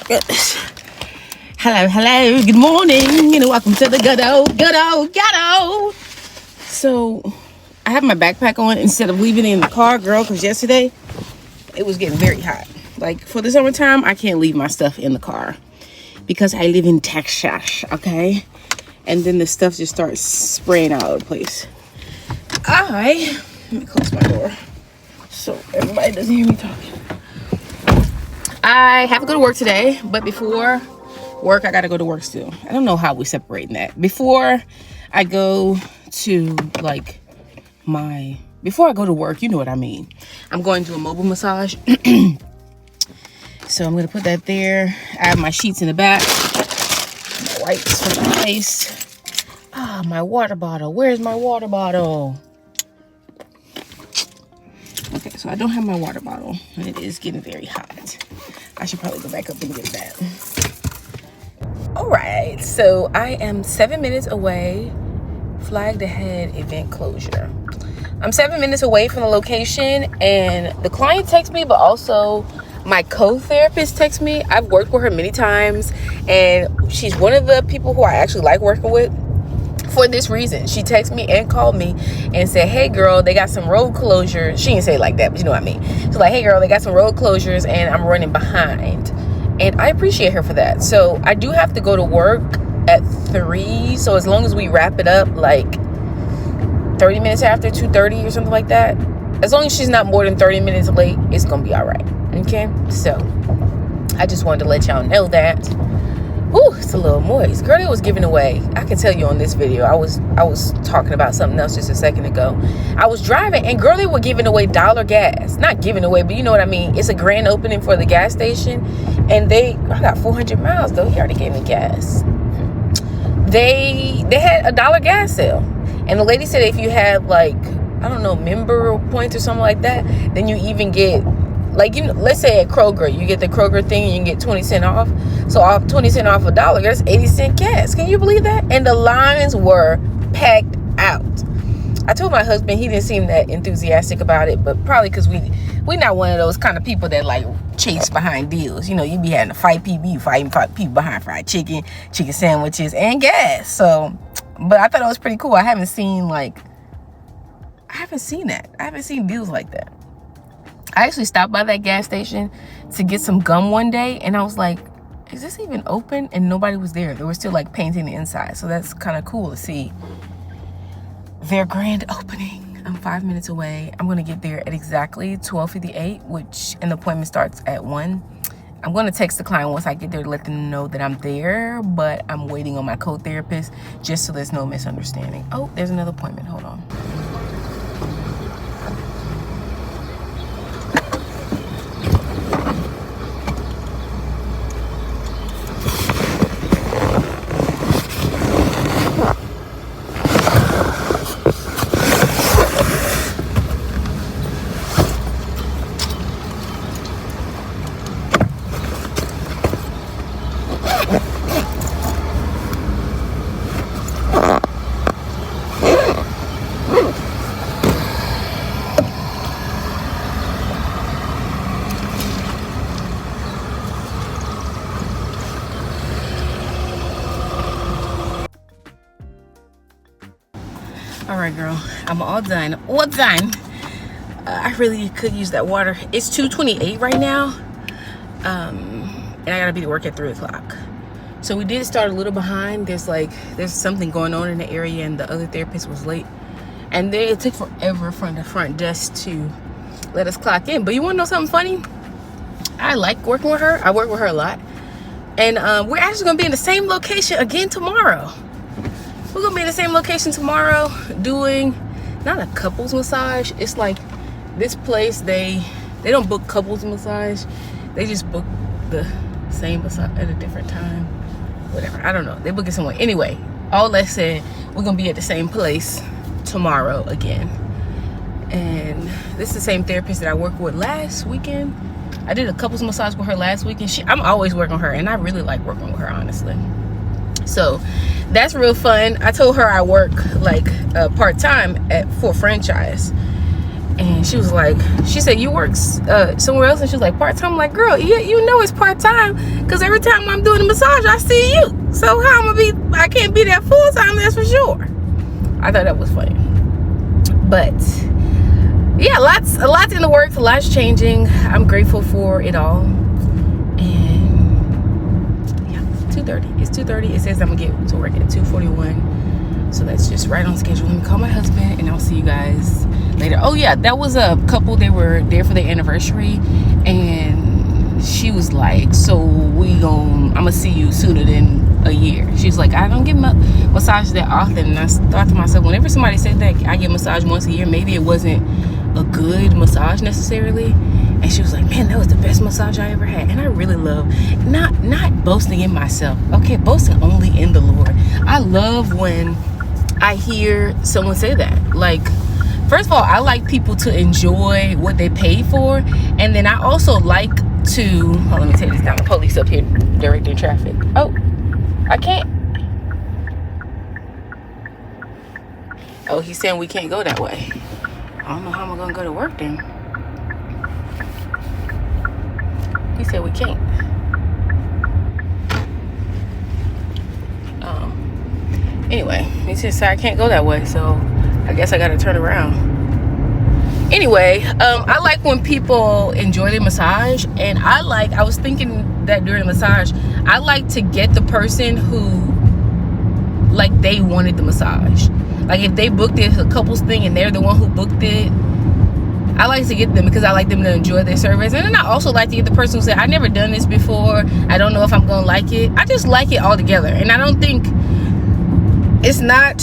Goodness. Hello, good morning, and welcome to the ghetto. So, I have my backpack on instead of leaving it in the car, girl, because yesterday, it was getting very hot. Like, for the summertime, I can't leave my stuff in the car because I live in Texas, okay? And then the stuff just starts spraying all over the place. Let me close my door so everybody doesn't hear me talking. I have to go to work today, but before work, I gotta go to work still. I don't know how we're separating that. Before I go to before I go to work, you know what I mean. I'm going to a mobile massage. So I'm gonna put that there. I have my sheets in the back, my wipes for my face. My water bottle. Where's my water bottle? Okay, so I don't have my water bottle, and it is getting very hot. I should probably go back up and get that. All right, so I am 7 minutes away. Flagged ahead event closure. I'm 7 minutes away from the location, and the client texts me, but also my co-therapist texts me. I've worked with her many times, and she's one of the people who I actually like working with. For this reason, she texted me and called me and said, hey girl, they got some road closures. She didn't say it like that, but you know what I mean. She's like, hey girl, they got some road closures and I'm running behind. And I appreciate her for that. So I do have to go to work at 3. So as long as we wrap it up like 30 minutes after 2:30 or something like that, as long as she's not more than 30 minutes late, it's gonna be all right. Okay, so I just wanted to let y'all know that. Ooh, it's a little moist. Girl, it was giving away. I can tell you on this video, I was talking about something else just a second ago. I was driving and girl, they were giving away dollar gas. Not giving away, but you know what I mean. It's a grand opening for the gas station. And I got 400 miles though. He already gave me gas. They had a dollar gas sale. And the lady said if you have member points or something like that, then you even get, let's say at Kroger, you get the Kroger thing and you can get 20 cents off. So off 20 cents off $1, that's 80 cent gas. Can you believe that? And the lines were packed out. I told my husband, he didn't seem that enthusiastic about it, but probably because we not one of those kind of people that chase behind deals. You know, you be having to fight people, people behind fried chicken sandwiches, and gas. So, but I thought it was pretty cool. I haven't seen that. I haven't seen deals like that. I actually stopped by that gas station to get some gum one day, and I was like, is this even open? And nobody was there. They were still painting the inside. So that's kind of cool to see their grand opening. I'm 5 minutes away. I'm going to get there at exactly 12:58, and the appointment starts at 1. I'm going to text the client once I get there to let them know that I'm there, but I'm waiting on my co-therapist just so there's no misunderstanding. Oh, there's another appointment. Hold on. All right, girl, I'm all done. I really could use that water. It's 2:28 right now, and I gotta be to work at 3 o'clock. So we did start a little behind. There's something going on in the area, and the other therapist was late, and it took forever from the front desk to let us clock in. But you want to know something funny? I like working with her. I work with her a lot, and we're actually gonna be in the same location again tomorrow. We're gonna be in the same location tomorrow doing not a couples massage. It's like this place, they don't book couples massage. They just book the same massage at a different time. Whatever, I don't know. They book it somewhere. Anyway, all that said, we're gonna be at the same place tomorrow again. And this is the same therapist that I worked with last weekend. I did a couples massage with her last weekend. I'm always working with her, and I really like working with her, honestly. So that's real fun. I told her I work part-time for a franchise, And she was like, she said, you work somewhere else? And she was like, part-time. I'm like, girl, you know it's part-time, because every time I'm doing a massage, I see you. So how I'm gonna be, I can't be there full-time, that's for sure. I thought that was funny. But yeah, lots in the works, lots changing. I'm grateful for it all. And yeah, 2:30. It's 2:30. It says I'm gonna get to work at 2:41. So that's just right on schedule. Let me call my husband and I'll see you guys later. Oh yeah, that was a couple. They were there for their anniversary, and she was like, so I'm gonna see you sooner than a year. She's like, I don't get massages that often. And I thought to myself, whenever somebody said that I get massage once a year, maybe it wasn't a good massage necessarily. And she was like, man, that was the best massage I ever had. And I really love, not boasting in myself, okay, boasting only in the Lord. I love when I hear someone say that. Like, first of all, I like people to enjoy what they paid for. And then I also like to, let me take this down. The police up here directing traffic. Oh, I can't. Oh, he's saying we can't go that way. I don't know how I'm gonna go to work then. He said we can't. Anyway, he just said I can't go that way, so I guess I gotta turn around. Anyway, I like when people enjoy their massage, and I was thinking that during the massage, I like to get the person who, like, they wanted the massage. Like, if they booked it as a couples thing and they're the one who booked it, I like to get them because I like them to enjoy their service. And then I also like to get the person who said, I've never done this before, I don't know if I'm gonna like it. I just like it all together. And I don't think, it's not,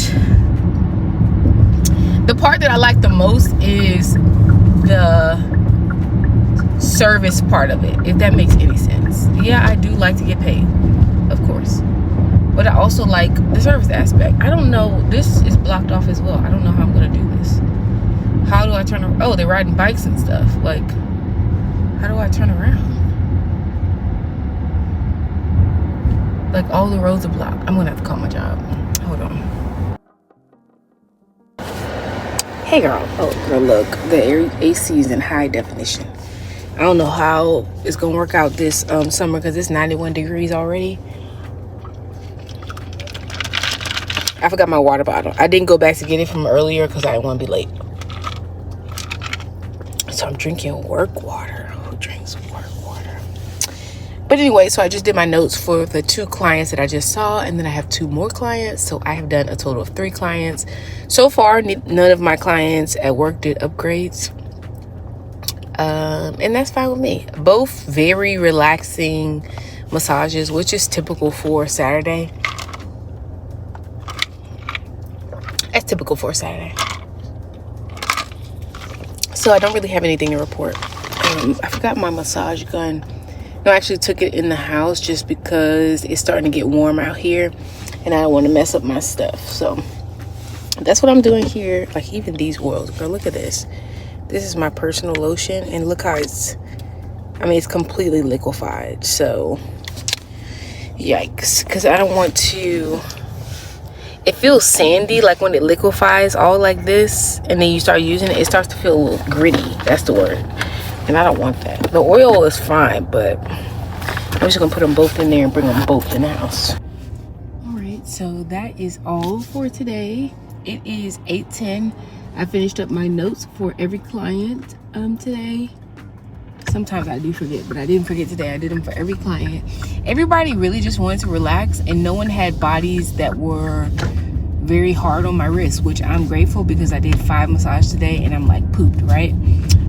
the part that I like the most is the service part of it, if that makes any sense. Yeah, I do like to get paid, of course, but I also like the service aspect. I don't know, this is blocked off as well. I don't know how I'm gonna do this. How do I turn around? Oh, they're riding bikes and stuff. Like, how do I turn around? Like, all the roads are blocked. I'm gonna have to call my job. Hold on. Hey girl. Oh girl, look, the AC is in high definition. I don't know how it's gonna work out this summer because it's 91 degrees already. I forgot my water bottle. I didn't go back to get it from earlier because I didn't want to be late. So I'm drinking work water. Who drinks work water? But anyway, so I just did my notes for the 2 clients that I just saw, and then I have 2 more clients. So I have done a total of 3 clients. So far, none of my clients at work did upgrades. And that's fine with me. Both very relaxing massages, which is typical for Saturday. That's typical for Saturday. So I don't really have anything to report. I forgot my massage gun. No, I actually took it in the house just because it's starting to get warm out here and I don't want to mess up my stuff. So that's what I'm doing here. Like, even these oils, girl, look at this. This is my personal lotion, and look how it's completely liquefied. So yikes, because I don't want to, it feels sandy, like when it liquefies all like this and then you start using it, it starts to feel a little gritty. That's the word. And I don't want that. The oil is fine, but I'm just gonna put them both in there and bring them both in the house. All right, so that is all for today. It is 8:10. I finished up my notes for every client today. Sometimes I do forget, but I didn't forget today. I did them for every client. Everybody really just wanted to relax, and no one had bodies that were very hard on my wrist, which I'm grateful because I did 5 massages today and I'm like pooped, right?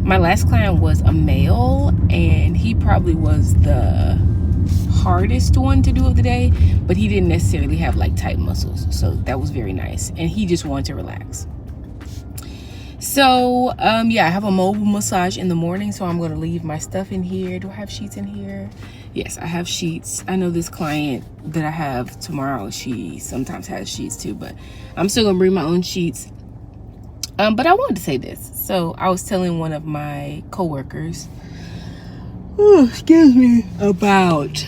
My last client was a male, and he probably was the hardest one to do of the day, but he didn't necessarily have like tight muscles, so that was very nice, and he just wanted to relax. So yeah, I have a mobile massage in the morning, so I'm going to leave my stuff in here. Do I have sheets in here? Yes, I have sheets. I know this client that I have tomorrow, she sometimes has sheets too, but I'm still gonna bring my own sheets. But I wanted to say this. So I was telling one of my coworkers, excuse me, about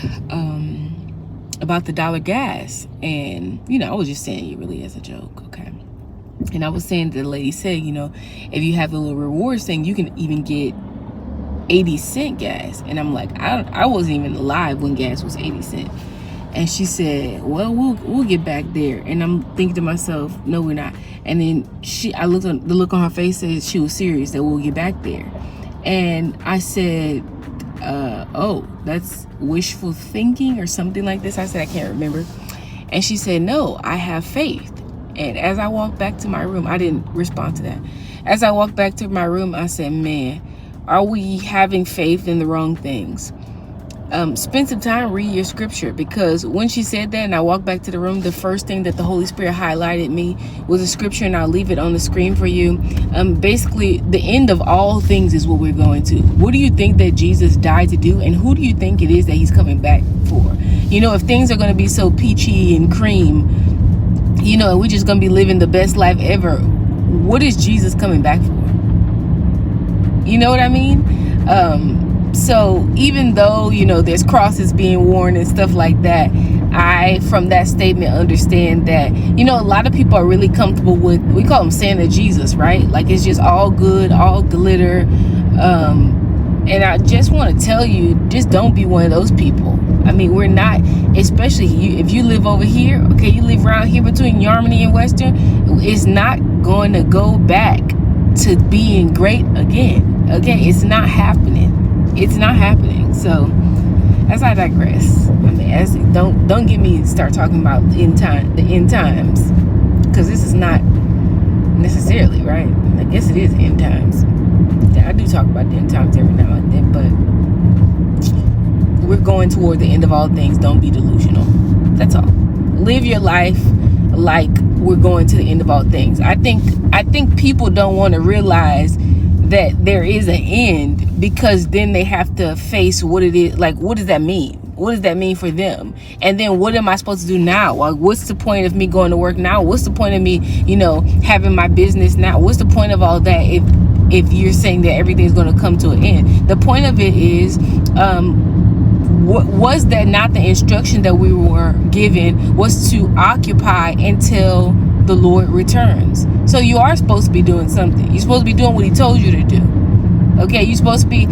the dollar gas, and you know, I was just saying it really as a joke, okay? And I was saying that the lady said, you know, if you have the little rewards thing, you can even get 80-cent gas. And I'm like, I wasn't even alive when gas was 80 cents. And she said, well, we'll get back there. And I'm thinking to myself, no, we're not. And then I looked on the look on her face, said she was serious that we'll get back there. And I said, oh, that's wishful thinking or something like this. I said, I can't remember. And she said, no, I have faith. And as I walked back to my room, I didn't respond to that. As I walked back to my room, I said, man, are we having faith in the wrong things? Spend some time, read your scripture, because when she said that and I walked back to the room, the first thing that the Holy Spirit highlighted me was a scripture, and I'll leave it on the screen for you. Basically, the end of all things is what we're going to. What do you think that Jesus died to do, and who do you think it is that he's coming back for? You know, if things are going to be so peachy and cream, you know, and we're just going to be living the best life ever, what is Jesus coming back for? You know what I mean? So even though, you know, there's crosses being worn and stuff like that, I, from that statement, understand that, you know, a lot of people are really comfortable with, we call them Santa Jesus, right? Like, it's just all good, all glitter. And I just want to tell you, just don't be one of those people. I mean, we're not, especially if you live over here, okay, you live around here between Yarmany and Western, it's not going to go back to being great again. Okay, it's not happening. It's not happening. So, as I digress, I mean, don't get me start talking about the end times, because this is not necessarily right. I guess it is end times. I do talk about the end times every now and then, but we're going toward the end of all things. Don't be delusional. That's all. Live your life like we're going to the end of all things. I think people don't want to realize that there is an end, because then they have to face what it is. Like, what does that mean? What does that mean for them? And then what am I supposed to do now? Like, what's the point of me going to work now? What's the point of me, you know, having my business now? What's the point of all that if you're saying that everything's going to come to an end? The point of it is, was that not the instruction that we were given, was to occupy until the Lord returns? So you are supposed to be doing something. You're supposed to be doing what he told you to do. Okay, you're supposed to be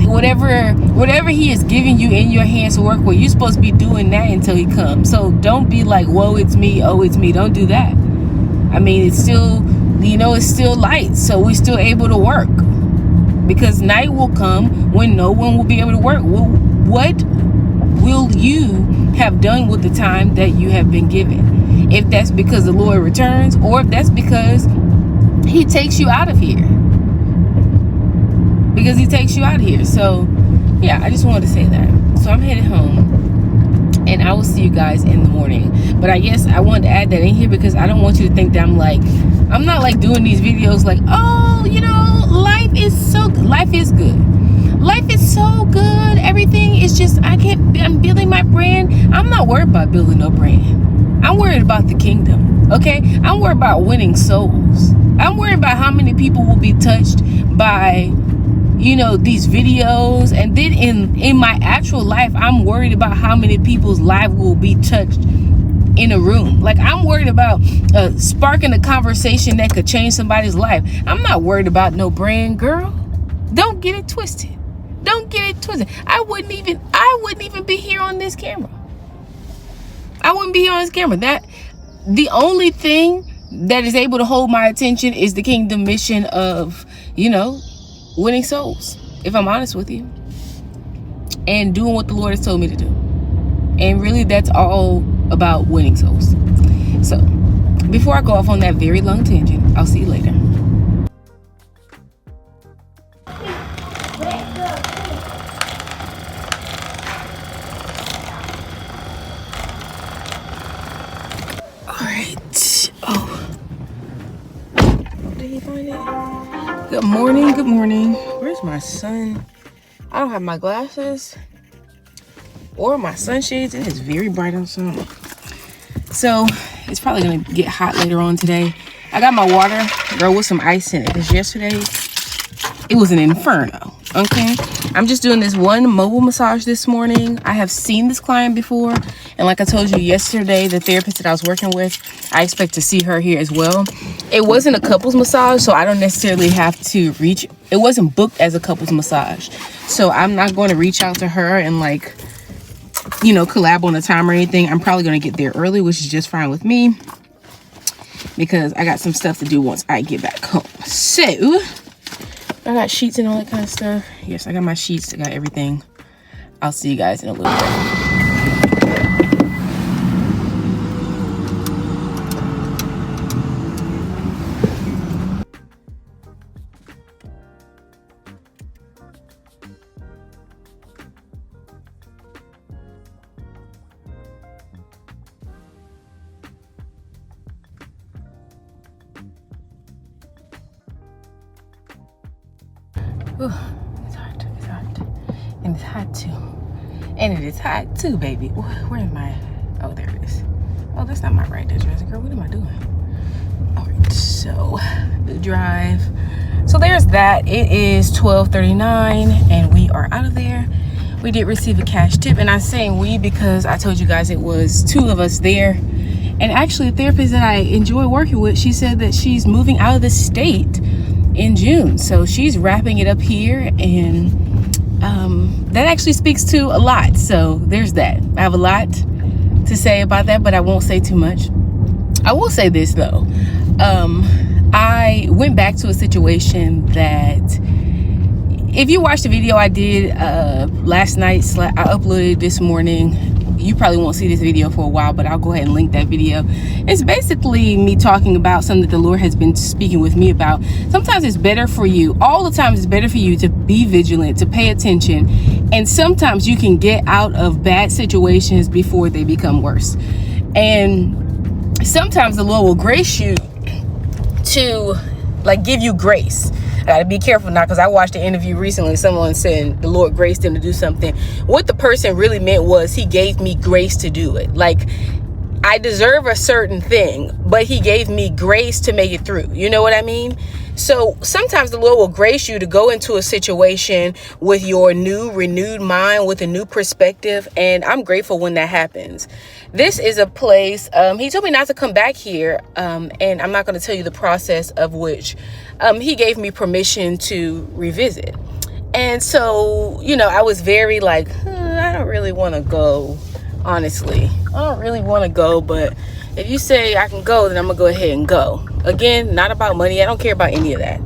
whatever he is giving you in your hands to work with, you're supposed to be doing that until he comes. So don't be like, whoa, it's me, oh, it's me. Don't do that. I mean, it's still, you know, it's still light, so we're still able to work, because night will come when no one will be able to work. Well, what will you have done with the time that you have been given? If that's because the Lord returns, or if that's because he takes you out of here. Because he takes you out of here. So, yeah, I just wanted to say that. So I'm headed home, and I will see you guys in the morning. But I guess I wanted to add that in here because I don't want you to think that I'm not like doing these videos like, oh, you know, life is so good. Life is good. Life is so good. Everything is just, I'm building my brand. I'm not worried about building no brand. I'm worried about the kingdom. Okay? I'm worried about winning souls. I'm worried about how many people will be touched by, you know, these videos. And then in my actual life, I'm worried about how many people's lives will be touched in a room. Like, I'm worried about sparking a conversation that could change somebody's life. I'm not worried about no brand, girl. Don't get it twisted. Don't get it twisted. I wouldn't even be here on this camera. I wouldn't be here on this camera. That the only thing that is able to hold my attention is the kingdom mission of, you know, winning souls, if I'm honest with you, and doing what the Lord has told me to do. And really, that's all about winning souls. So before I go off on that very long tangent, I'll see you later. All right. Oh, did he find it? Good morning. Good morning. Where's my son? I don't have my glasses or my sunshades, and it's very bright outside. So it's probably gonna get hot later on today. I got my water, girl, with some ice in it, because yesterday it was an inferno. Okay, I'm just doing this one mobile massage this morning. I have seen this client before, and like I told you yesterday, the therapist that I was working with, I expect to see her here as well. It wasn't a couples massage, so I don't necessarily have to reach. It wasn't booked as a couples massage, so I'm not going to reach out to her and like, you know, collab on a time or anything. I'm probably going to get there early, which is just fine with me, because I got some stuff to do once I get back home. So I got sheets and all that kind of stuff. Yes, I got my sheets. I got everything. I'll see you guys in a little bit. Ooh, it's hot. It's hot. And it's hot too. And it is hot too, baby. Where am I? Oh, there it is. Oh, that's not my right address, girl. What am I doing? All right, so the drive. So there's that. It is 12:39 and we are out of there. We did receive a cash tip, and I'm saying we because I told you guys it was 2 of us there. And actually, a therapist that I enjoy working with, she said that she's moving out of the state in June, so she's wrapping it up here, and that actually speaks to a lot. So there's that. I have a lot to say about that, but I won't say too much. I will say this though. I went back to a situation that, if you watched the video I did last night, I uploaded this morning. You probably won't see this video for a while, but I'll go ahead and link that video. It's basically me talking about something that the Lord has been speaking with me about. Sometimes it's better for you, all the time it's better for you to be vigilant, to pay attention. And sometimes you can get out of bad situations before they become worse. And sometimes the Lord will grace you to like give you grace. I gotta be careful now, because I watched an interview recently. Someone said the Lord graced him to do something. What the person really meant was he gave me grace to do it. Like, I deserve a certain thing, but he gave me grace to make it through. You know what I mean? So sometimes the Lord will grace you to go into a situation with your new renewed mind, with a new perspective. And I'm grateful when that happens. This is a place, he told me not to come back here. And I'm not going to tell you the process of which he gave me permission to revisit. And so, you know, I was very like, I don't really want to go. Honestly, I don't really want to go, but if you say I can go, then I'm gonna go ahead and go. Again, not about money. I don't care about any of that.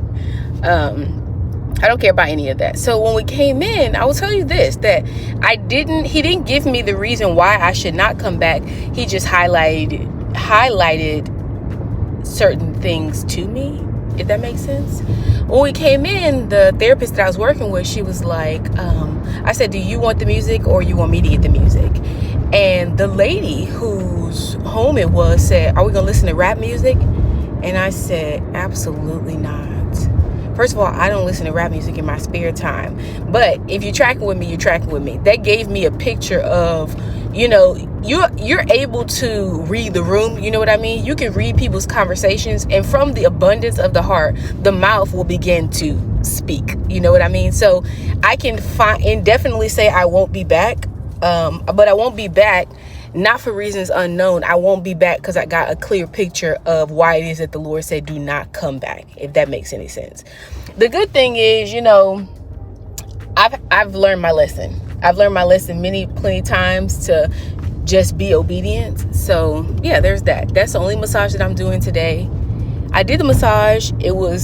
I don't care about any of that. So when we came in, I will tell you this, that he didn't give me the reason why I should not come back. He just highlighted certain things to me, if that makes sense. When we came in, the therapist that I was working with, she was like, I said, do you want the music or you want me to get the music? And the lady whose home it was said, are we going to listen to rap music? And I said, absolutely not. First of all, I don't listen to rap music in my spare time. But if you're tracking with me, you're tracking with me. That gave me a picture of, you know, you're able to read the room. You know what I mean? You can read people's conversations. And from the abundance of the heart, the mouth will begin to speak. You know what I mean? So I can indefinitely say I won't be back. But I won't be back, not for reasons unknown. I won't be back because I got a clear picture of why it is that the Lord said, do not come back, if that makes any sense. The good thing is, you know, I've learned my lesson. I've learned my lesson plenty times to just be obedient. So yeah, there's that. That's the only massage that I'm doing today. I did the massage. We were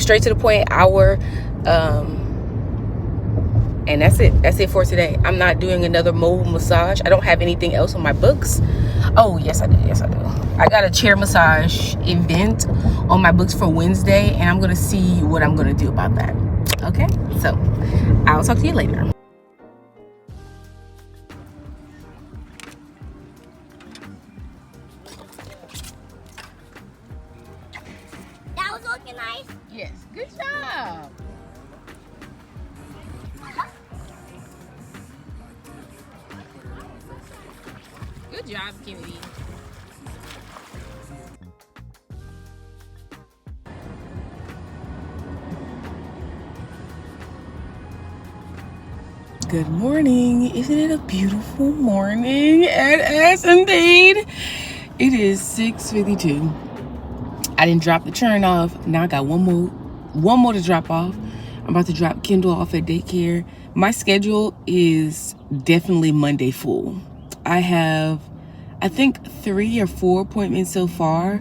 straight to the point, hour. And that's it for today. I'm not doing another mobile massage. I don't have anything else on my books. Oh, yes, I do. I got a chair massage event on my books for Wednesday, and I'm going to see what I'm going to do about that. Okay, so I'll talk to you later. That was looking nice. Yes, good job. Good job, Kennedy. Good morning. Isn't it a beautiful morning? It is indeed. It is 6:52. I didn't drop the churn off. Now I got one more to drop off. I'm about to drop Kendall off at daycare. My schedule is definitely Monday full. I have, I think, 3 or 4 appointments so far.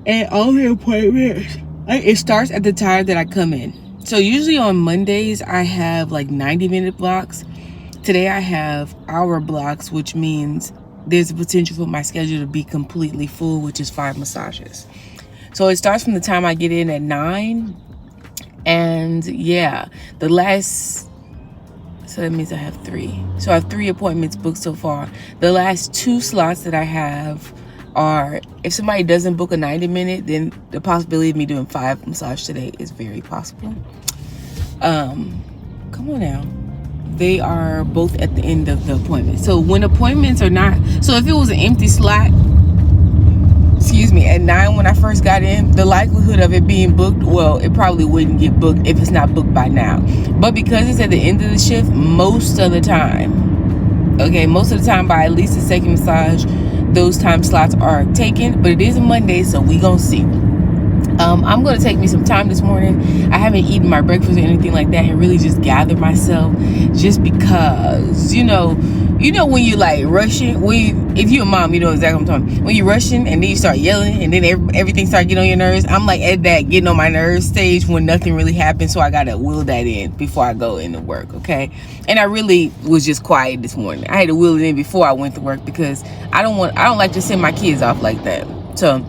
And all the appointments, it starts at the time that I come in. So usually on Mondays, I have like 90-minute blocks. Today I have hour blocks, which means there's a potential for my schedule to be completely full, which is 5 massages. So it starts from the time I get in at 9. And yeah, so that means I have 3. So I have 3 appointments booked so far. The last 2 slots that I have are, if somebody doesn't book a 90-minute, then the possibility of me doing 5 massages today is very possible. Come on now. They are both at the end of the appointment. So when appointments are not, so if it was an empty slot, at 9 when I first got in, the likelihood of it being booked, well, it probably wouldn't get booked if it's not booked by now. But because it's at the end of the shift, most of the time by at least the second massage, those time slots are taken. But it is a Monday, so we gonna see. I'm gonna take me some time this morning. I haven't eaten my breakfast or anything like that, and really just gather myself, just because you know when you like rushing, if you're a mom, you know exactly what I'm talking about. When you're rushing and then you start yelling and then everything starts getting on your nerves. I'm like at that getting on my nerves stage when nothing really happens, so I gotta will that in before I go into work, okay? And I really was just quiet this morning. I had to will it in before I went to work because I don't like to send my kids off like that. So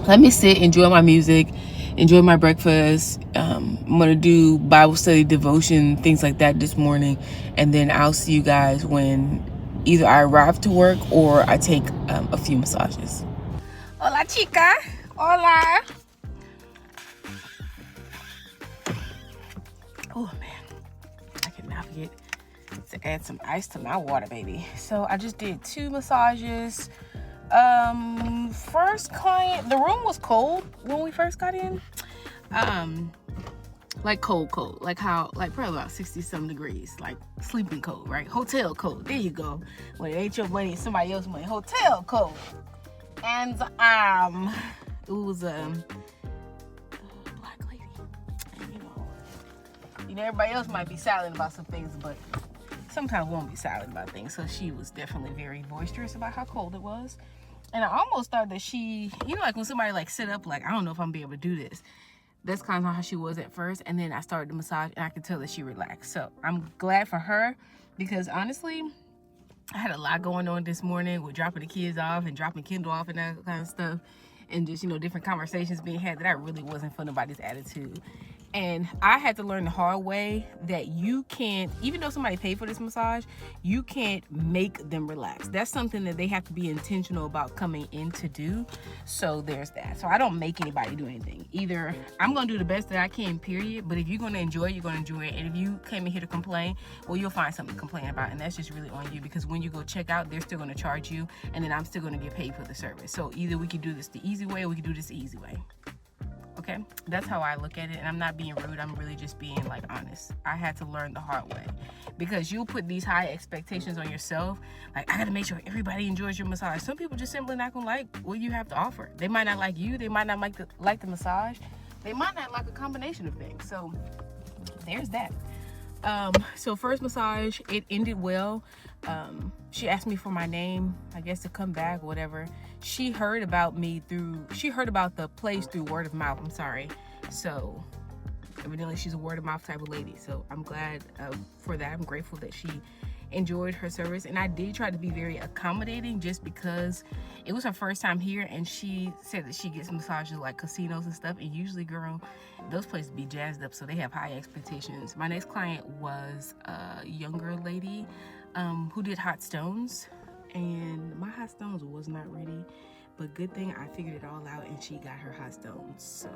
let me sit, enjoy my music, enjoy my breakfast. I'm gonna do Bible study, devotion, things like that this morning, and then I'll see you guys when either I arrive to work or I take a few massages. Hola, chica. Hola. Oh man, I cannot forget to add some ice to my water, baby. So I just did 2 massages. First client, the room was cold when we first got in. Like cold, like probably about 60-some degrees, like sleeping cold, right? Hotel cold. There you go. When it ain't your money, it's somebody else's money. Hotel cold. And it was a black lady. And you know, everybody else might be silent about some things, but sometimes won't be silent about things. So she was definitely very boisterous about how cold it was. And I almost thought that she, like when somebody like sit up, like, I don't know if I'm gonna be able to do this. That's kind of how she was at first. And then I started the massage and I could tell that she relaxed. So I'm glad for her because honestly, I had a lot going on this morning with dropping the kids off and dropping Kendall off and that kind of stuff. And just, different conversations being had that I really wasn't for nobody's attitude. And I had to learn the hard way that you can't, even though somebody paid for this massage, you can't make them relax. That's something that they have to be intentional about coming in to do. So there's that. So I don't make anybody do anything. Either I'm going to do the best that I can, period. But if you're going to enjoy it, you're going to enjoy it. And if you came in here to complain, well, you'll find something to complain about. And that's just really on you, because when you go check out, they're still going to charge you. And then I'm still going to get paid for the service. So either we can do this the easy way or we can do this the easy way. Okay, that's how I look at it, and I'm not being rude. I'm really just being like honest. I had to learn the hard way, because you put these high expectations on yourself. Like, I gotta make sure everybody enjoys your massage. Some people just simply not gonna like what you have to offer. They might not like you. They might not like the massage. They might not like a combination of things. So there's that. So first massage, it ended well. She asked me for my name, I guess, to come back, whatever. She heard about the place through word of mouth. I'm sorry. So evidently she's a word of mouth type of lady. So I'm glad for that. I'm grateful that she enjoyed her service. And I did try to be very accommodating, just because it was her first time here, and she said that she gets massages like casinos and stuff, and usually, girl, those places be jazzed up, so they have high expectations. My next client was a younger lady who did hot stones, and my hot stones was not ready, but good thing I figured it all out and she got her hot stones. So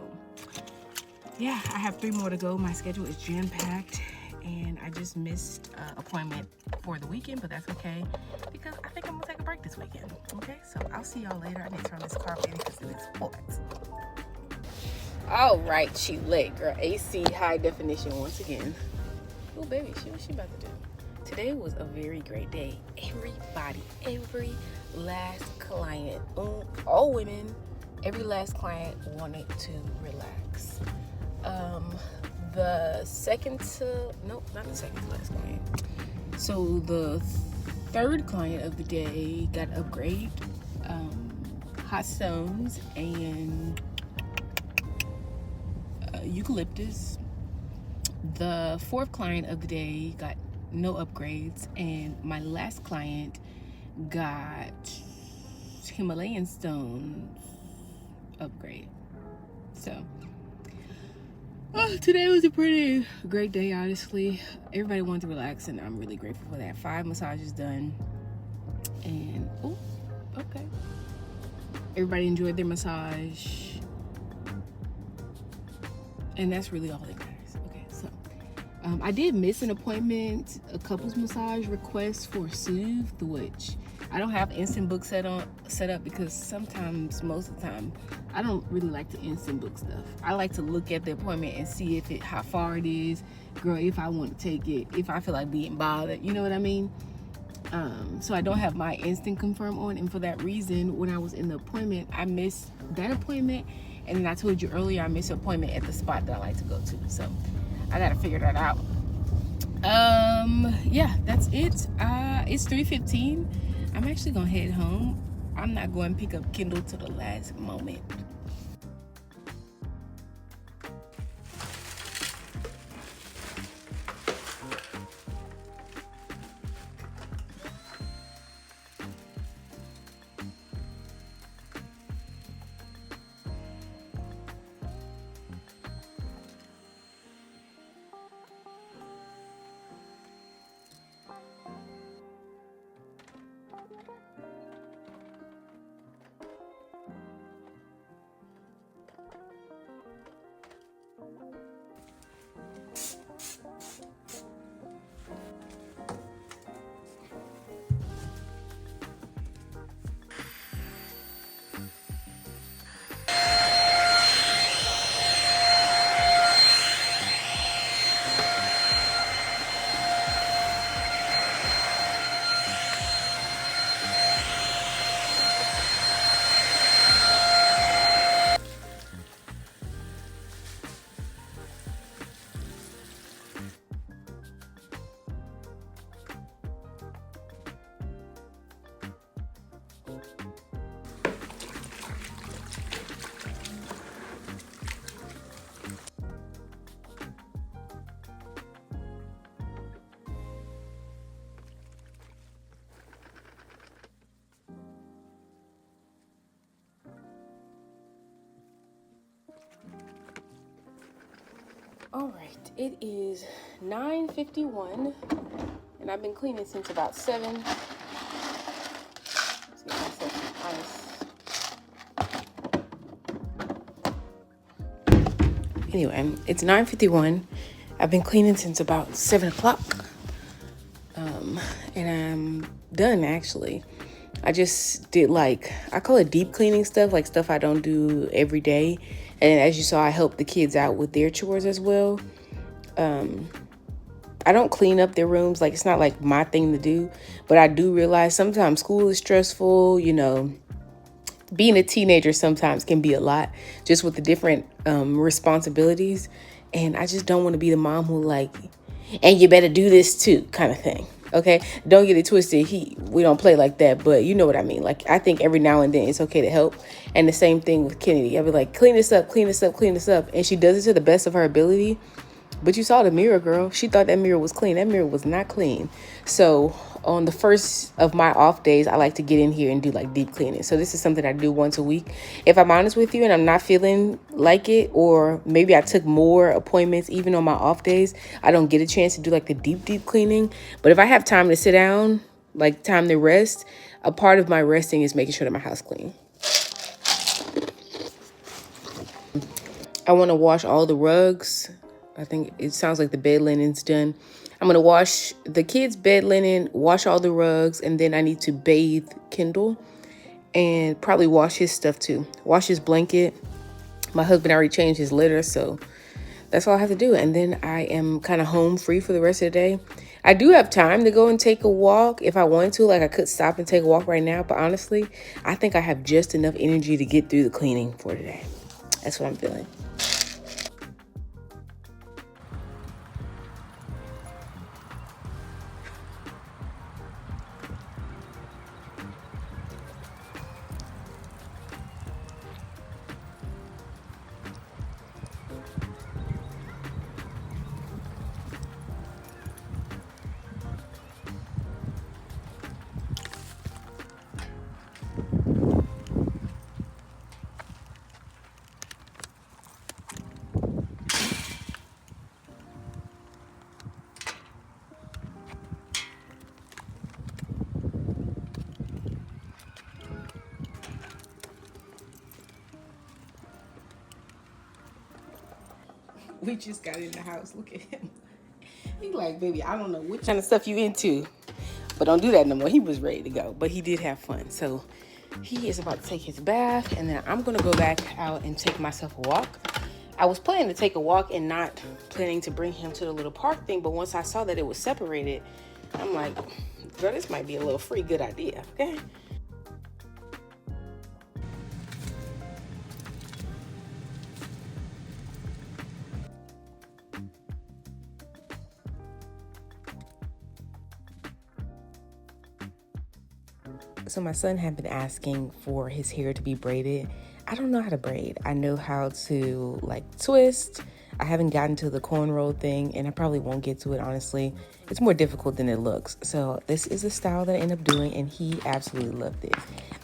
yeah, I have 3 more to go. My schedule is jam-packed, and I just missed an appointment for the weekend, but that's okay, because I think I'm gonna take a break this weekend. Okay, so I'll see y'all later. I need to turn this carpet in because it is hot. All right, she lit, girl. AC high definition once again. Oh baby, what she about to do? today was a very great day. Everybody, every last client, all women, every last client wanted to relax. The second to, nope, not the second to last client. So the third client of the day got upgrade, hot stones and eucalyptus. The fourth client of the day got no upgrades, and my last client got Himalayan stones upgrade. So today was a pretty great day, honestly. Everybody wanted to relax, and I'm really grateful for that. 5 massages done, and okay, everybody enjoyed their massage, and that's really all that matters. Okay, so I did miss an appointment, a couples massage request for Soothe, which I don't have instant book set up because sometimes, most of the time, I don't really like to instant book stuff. I like to look at the appointment and see how far it is, girl, if I want to take it, if I feel like being bothered, you know what I mean? So I don't have my instant confirm on, and for that reason, when I was in the appointment, I missed that appointment, and then I told you earlier I missed an appointment at the spot that I like to go to, so I gotta figure that out. Yeah, that's it. It's 3:15. I'm actually gonna head home. I'm not going to pick up Kindle to the last moment. All right, it is 9:51, and I've been cleaning since about 7. Let's get myself some ice. Anyway, it's 9:51. I've been cleaning since about 7 o'clock, and I'm done, actually. I just did, I call it deep cleaning stuff, like stuff I don't do every day. And as you saw, I helped the kids out with their chores as well. I don't clean up their rooms. It's not like my thing to do. But I do realize sometimes school is stressful. Being a teenager sometimes can be a lot, just with the different responsibilities. And I just don't want to be the mom who and you better do this too kind of thing. Okay, don't get it twisted. We don't play like that, but you know what I mean. I think every now and then it's okay to help. And the same thing with Kennedy. I'll be like, clean this up, clean this up, clean this up. And she does it to the best of her ability. But you saw the mirror, girl. She thought that mirror was clean. That mirror was not clean. So on the first of my off days, I like to get in here and do deep cleaning. So this is something I do once a week. If I'm honest with you and I'm not feeling like it, or maybe I took more appointments even on my off days, I don't get a chance to do the deep cleaning. But if I have time to sit down, time to rest, a part of my resting is making sure that my house is clean. I want to wash all the rugs. I think it sounds like the bed linen's done. I'm going to wash the kids' bed linen, wash all the rugs, and then I need to bathe Kendall and probably wash his stuff too. Wash his blanket. My husband already changed his litter, so that's all I have to do. And then I am kind of home free for the rest of the day. I do have time to go and take a walk if I wanted to. Like, I could stop and take a walk right now, but honestly, I think I have just enough energy to get through the cleaning for today. That's what I'm feeling. We just got in the house. Look at him. He like, baby, I don't know what kind of stuff you into, but don't do that no more. He was ready to go, but he did have fun. So he is about to take his bath, and then I'm going to go back out and take myself a walk. I was planning to take a walk and not planning to bring him to the little park thing, but once I saw that it was separated, I'm like, girl, this might be a little free good idea, okay? So my son had been asking for his hair to be braided. I don't know how to braid. I know how to like twist. I haven't gotten to the cornrow thing, and I probably won't get to it, honestly. It's more difficult than it looks. So this is the style that I end up doing, and he absolutely loved it.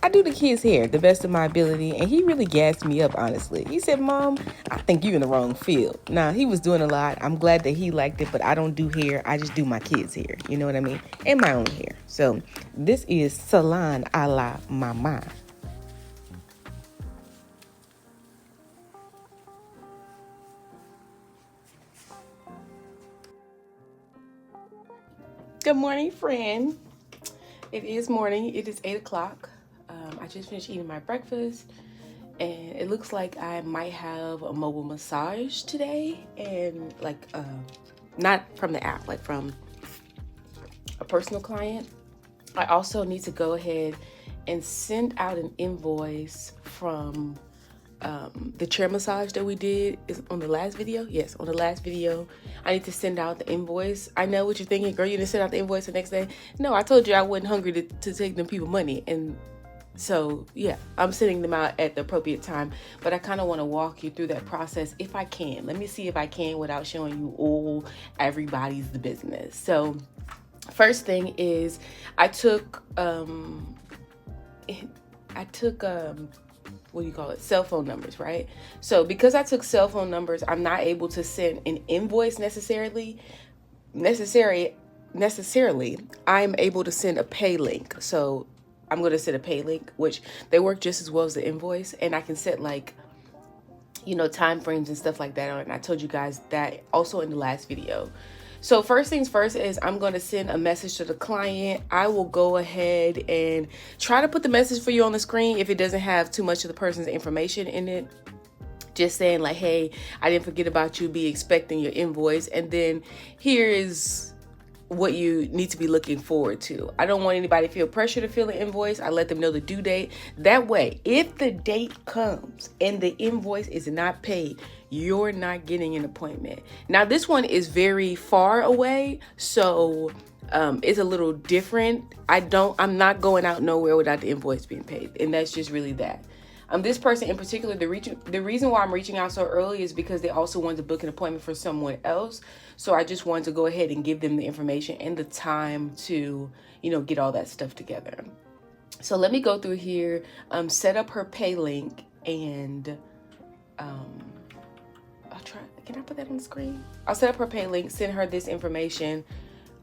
I do the kids' hair the best of my ability, and he really gassed me up, honestly. He said, Mom, I think you're in the wrong field. Nah, he was doing a lot. I'm glad that he liked it, but I don't do hair. I just do my kids' hair. You know what I mean? And my own hair. So this is salon a la mama. Good morning, friend. It is morning. It is 8 o'clock. I just finished eating my breakfast, and it looks like I might have a mobile massage today, and like not from the app, like from a personal client. I also need to go ahead and send out an invoice from the chair massage that we did is on the last video. Yes, on the last video, I need to send out the invoice. I know what you're thinking, girl, you didn't send out the invoice the next day. No, I told you I wasn't hungry to take them people money. And so, yeah, I'm sending them out at the appropriate time, but I kind of want to walk you through that process if I can. Let me see if I can without showing you all everybody's business. So first thing is I took what do you call it? Cell phone numbers, right? So because I took cell phone numbers, I'm not able to send an invoice necessarily. I'm able to send a pay link. So I'm going to send a pay link, which they work just as well as the invoice. And I can set like, time frames and stuff like that on it. And I told you guys that also in the last video. So first things first is I'm going to send a message to the client. I will go ahead and try to put the message for you on the screen if it doesn't have too much of the person's information in it. Just saying like, hey, I didn't forget about you, be expecting your invoice. And then here is what you need to be looking forward to. I don't want anybody to feel pressure to fill an invoice. I let them know the due date. That way, if the date comes and the invoice is not paid, you're not getting an appointment. Now, this one is very far away, so it's a little different. I'm not going out nowhere without the invoice being paid, and that's just really that. This person in particular, the reason why I'm reaching out so early is because they also wanted to book an appointment for someone else. So I just wanted to go ahead and give them the information and the time to, get all that stuff together. So let me go through here, set up her pay link, and I'll try. Can I put that on the screen? I'll set up her pay link, send her this information.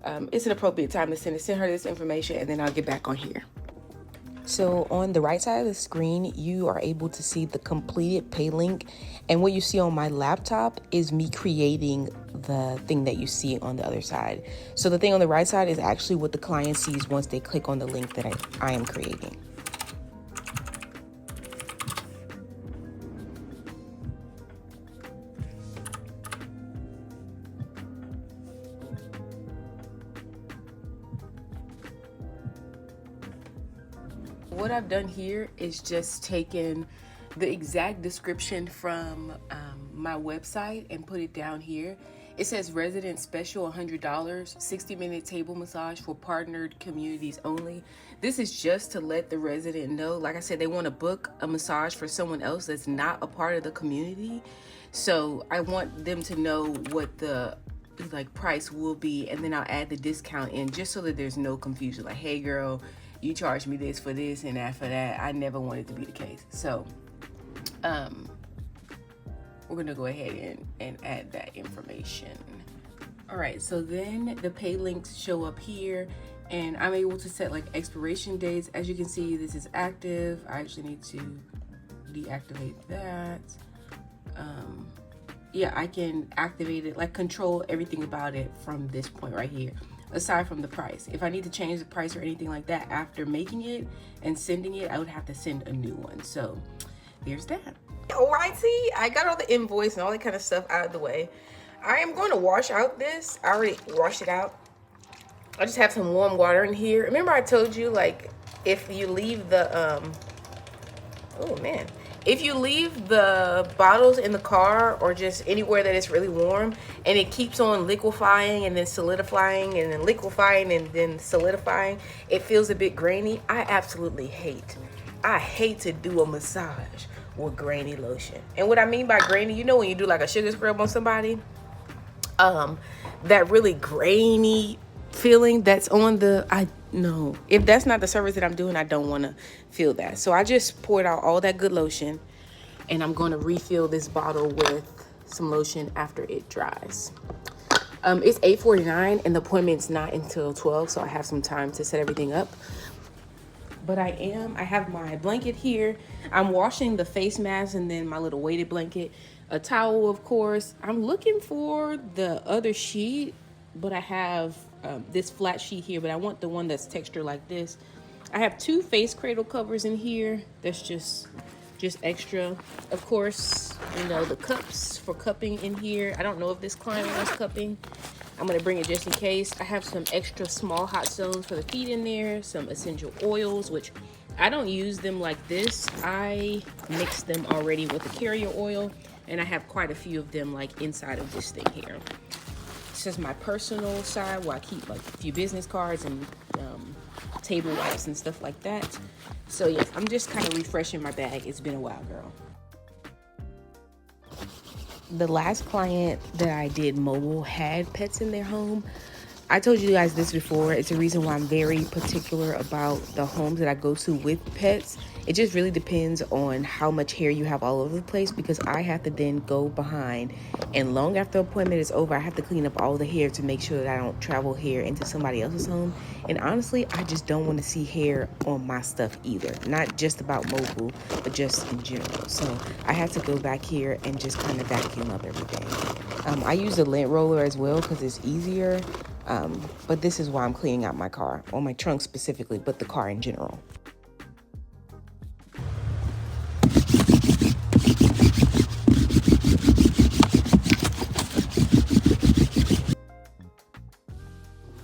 It's an appropriate time to send her this information, and then I'll get back on here. So on the right side of the screen, you are able to see the completed pay link. And what you see on my laptop is me creating the thing that you see on the other side. So the thing on the right side is actually what the client sees once they click on the link that I am creating. what I've done here is just taken the exact description from my website and put it down here. It says resident special $100, 60-minute table massage for partnered communities only. This is just to let the resident know, like I said, they want to book a massage for someone else that's not a part of the community. So I want them to know what the price will be, and then I'll add the discount in just so that there's no confusion. Like, hey girl, you charge me this for this and that for that. I never want it to be the case. So we're gonna go ahead and add that information. All right, so then the pay links show up here, and I'm able to set like expiration dates. As you can see, this is active. I actually need to deactivate that. Yeah, I can activate it, like control everything about it from this point right here, aside from the price. If I need to change the price or anything like that after making it and sending it, I would have to send a new one. So there's that. All right, see, I got all the invoice and all that kind of stuff out of the way. I am going to wash out this. I already washed it out. I just have some warm water in here. Remember I told you, like, if you leave the, oh man. If you leave the bottles in the car or just anywhere that it's really warm and it keeps on liquefying and then solidifying and then liquefying and then solidifying, it feels a bit grainy. I absolutely hate. I hate to do a massage with grainy lotion. And what I mean by grainy, you know when you do like a sugar scrub on somebody, that really grainy feeling that's on the, no, if that's not the service that I'm doing, I don't want to feel that. So I just poured out all that good lotion, and I'm going to refill this bottle with some lotion after it dries. It's 8:49 and the appointment's not until 12, so I have some time to set everything up. But I have my blanket here. I'm washing the face mask and then my little weighted blanket, a towel, of course. I'm looking for the other sheet, but I have this flat sheet here, but I want the one that's textured like this. I have 2 face cradle covers in here. That's just extra. Of course, you know, the cups for cupping in here. I don't know if this client wants cupping. I'm gonna bring it just in case. I have some extra small hot stones for the feet in there, some essential oils, which I don't use them like this. I mix them already with the carrier oil, and I have quite a few of them like inside of this thing here. This is my personal side where I keep like a few business cards and table wipes and stuff like that. So yes, I'm just kind of refreshing my bag. It's been a while, girl. The last client that I did mobile had pets in their home. I told you guys this before. It's a reason why I'm very particular about the homes that I go to with pets. It just really depends on how much hair you have all over the place, because I have to then go behind, and long after the appointment is over, I have to clean up all the hair to make sure that I don't travel hair into somebody else's home. And honestly, I just don't want to see hair on my stuff either. Not just about mobile, but just in general. So I have to go back here and just kind of vacuum up everything. I use a lint roller as well because it's easier. But this is why I'm cleaning out my car, or my trunk specifically, but the car in general.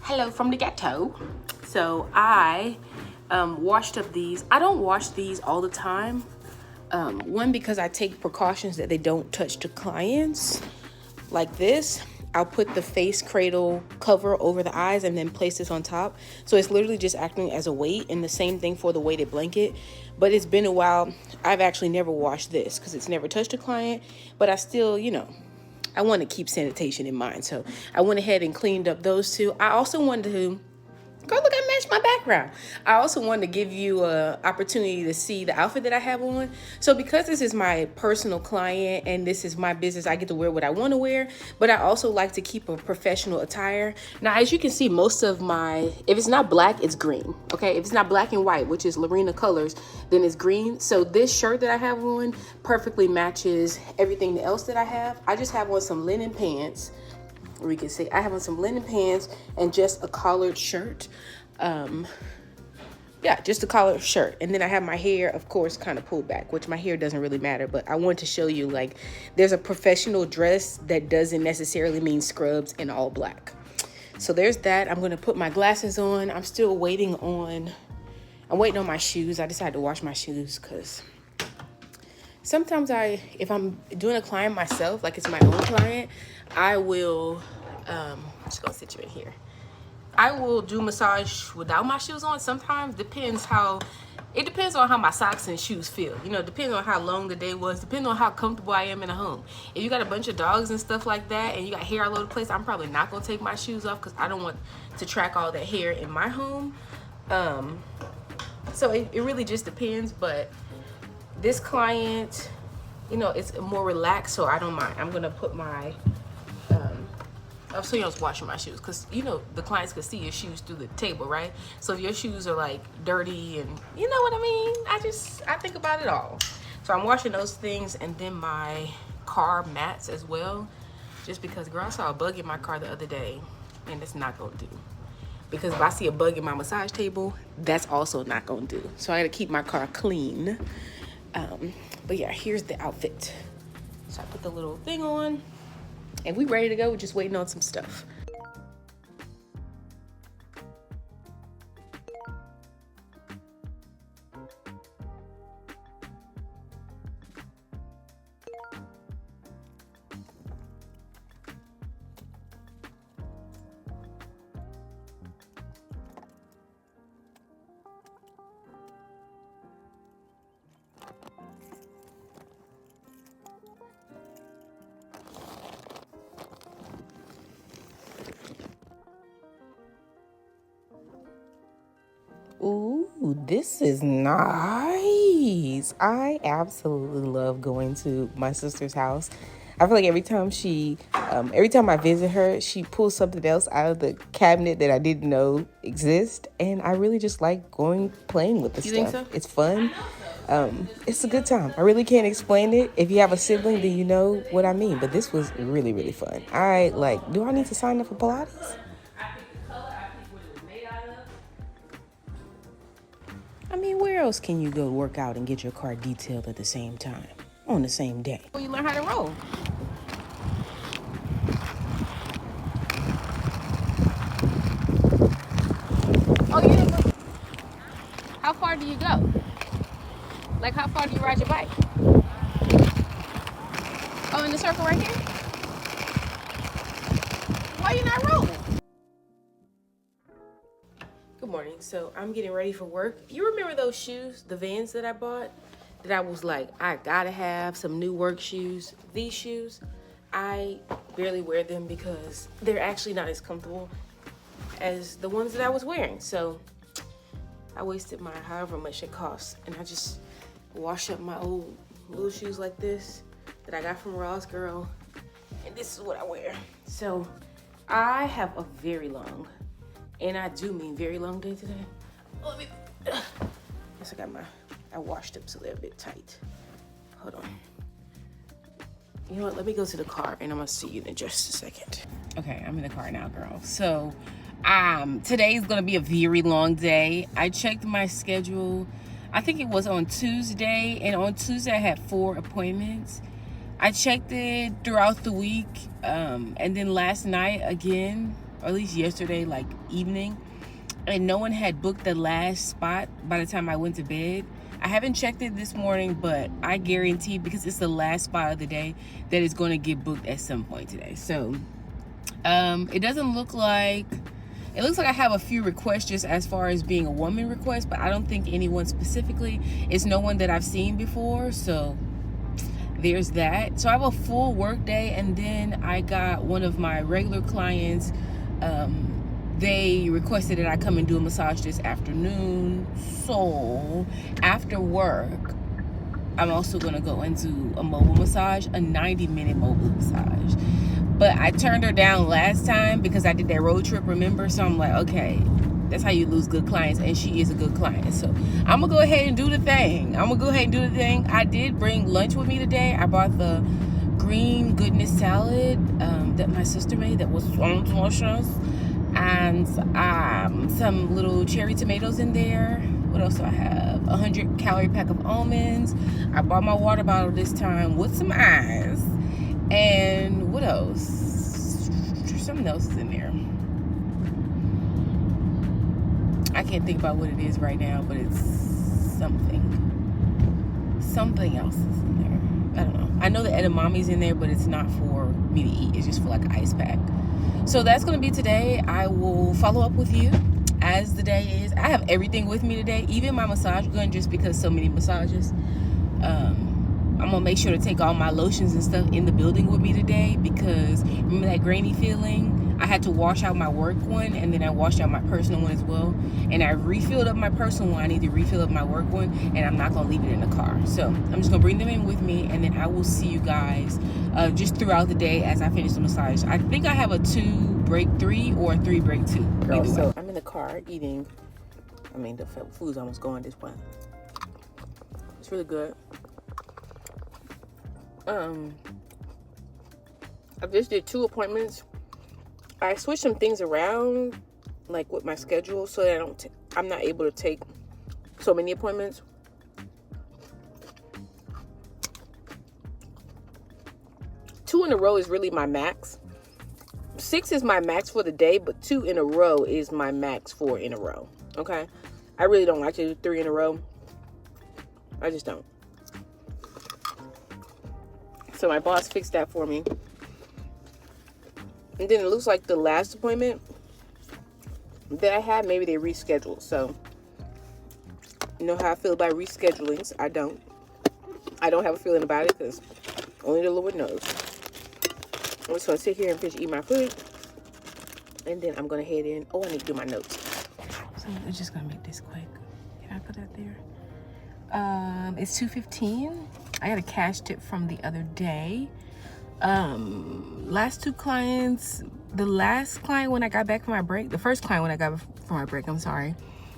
Hello from the ghetto. So I washed up these. I don't wash these all the time. One, because I take precautions that they don't touch the clients like this. I'll put the face cradle cover over the eyes and then place this on top. So it's literally just acting as a weight, and the same thing for the weighted blanket. But it's been a while. I've actually never washed this because it's never touched a client, but I still, you know, I want to keep sanitation in mind. So I went ahead and cleaned up those 2. I also wanted to, girl, look, I matched my background. I also wanted to give you an opportunity to see the outfit that I have on. So because this is my personal client and this is my business, I get to wear what I want to wear, but I also like to keep a professional attire. Now, as you can see, most of my, if it's not black, it's green. Okay, if it's not black and white, which is Lorena colors, then it's green. So this shirt that I have on perfectly matches everything else that I have. I just have on some linen pants. Or you can see I have on some linen pants and just a collared shirt. Yeah, just a collared shirt. And then I have my hair, of course, kind of pulled back, which my hair doesn't really matter. But I want to show you, like, there's a professional dress that doesn't necessarily mean scrubs and all black. So there's that. I'm going to put my glasses on. I'm still waiting on I'm waiting on my shoes. I decided to wash my shoes because sometimes if I'm doing a client myself, like it's my own client, I will, just gonna sit you in here. I will do massage without my shoes on. Sometimes it depends on how my socks and shoes feel. You know, depends on how long the day was, depends on how comfortable I am in a home. If you got a bunch of dogs and stuff like that and you got hair all over the place, I'm probably not gonna take my shoes off because I don't want to track all that hair in my home. So it really just depends, but this client, you know, it's more relaxed, so I don't mind. I'm gonna put my, so you know, I was washing my shoes because, you know, the clients could see your shoes through the table, right? So if your shoes are like dirty and you know what I mean, I think about it all. So I'm washing those things, and then my car mats as well, just because, girl, I saw a bug in my car the other day and it's not gonna do. Because if I see a bug in my massage table, that's also not gonna do. So I gotta keep my car clean. But yeah, here's the outfit. So I put the little thing on and we ready to go. We're just waiting on some stuff. Ooh, this is nice. I absolutely love going to my sister's house. I feel like every time I visit her, she pulls something else out of the cabinet that I didn't know exist, and I really just like playing with the stuff. Think so? It's fun. It's a good time. I really can't explain it. If you have a sibling, then you know what I mean. But this was really, really fun. Do I need to sign up for Pilates? I mean, where else can you go work out and get your car detailed at the same time, on the same day? Well, you learn how to roll. Oh, you didn't look. How far do you go? Like, how far do you ride your bike? Oh, in the circle right here? Why you not rolling? Good morning. So I'm getting ready for work. You remember those shoes, the Vans that I bought? That I was like, I gotta have some new work shoes. These shoes, I barely wear them because they're actually not as comfortable as the ones that I was wearing. So I wasted my however much it costs, and I just wash up my old little shoes like this that I got from Ross, girl, and this is what I wear. So I have a very long, and I do mean very long day today. Yes, I washed them so they're a bit tight. Hold on. You know what, let me go to the car and I'm gonna see you in just a second. Okay, I'm in the car now, girl. So today's gonna be a very long day. I checked my schedule. I think it was on Tuesday, and on Tuesday I had 4 appointments. I checked it throughout the week, and then last night again, or at least yesterday, like evening, and no one had booked the last spot by the time I went to bed. I haven't checked it this morning, but I guarantee, because it's the last spot of the day, that it's going to get booked at some point today. So it doesn't look like, it looks like I have a few requests just as far as being a woman request, but I don't think anyone specifically. It's no one that I've seen before, so there's that. So I have a full work day, and then I got one of my regular clients. They requested that I come and do a massage this afternoon. So after work, I'm also gonna go and do a mobile massage, a 90-minute mobile massage. But I turned her down last time because I did that road trip, remember? So I'm like, okay, that's how you lose good clients, and she is a good client. So I'm gonna go ahead and do the thing. I did bring lunch with me today. I brought the green goodness salad that my sister made that was so delicious, and some little cherry tomatoes in there. What else do I have? 100-calorie pack of almonds. I bought my water bottle this time with some ice. And what else? Something else is in there. I can't think about what it is right now, but it's something else is in there. I don't know. I know the edamamen's in there, but it's not for me to eat. It's just for like an ice pack. So that's gonna be today. I will follow up with you as the day is. I have everything with me today, even my massage gun, just because so many massages. I'm gonna make sure to take all my lotions and stuff in the building with me today, because remember that grainy feeling? I had to wash out my work one, and then I washed out my personal one as well, and I refilled up my personal one. I need to refill up my work one, and I'm not gonna leave it in the car. So I'm just gonna bring them in with me, and then I will see you guys just throughout the day as I finish the massage. I think I have a 2 break 3 or a 3 break 2. Girl, so I'm in the car eating. I mean, the food's almost gone at this point. It's really good. I just did 2 appointments. I switched some things around, like with my schedule, so that I'm not able to take so many appointments. Two in a row is really my max. 6 is my max for the day, but 2 in a row is my max for in a row. Okay, I really don't like to do 3 in a row. I just don't. So my boss fixed that for me. And then it looks like the last appointment that I had, maybe they rescheduled. So, you know how I feel about reschedulings. I don't have a feeling about it, because only the Lord knows. I'm just going to sit here and finish eating my food. And then I'm going to head in. Oh, I need to do my notes. So I'm just going to make this quick. Can I put that there? It's 2:15. I had a cash tip from the other day. Last 2 clients, the last client when I got back from my break, the first client when I got from my break, I'm sorry,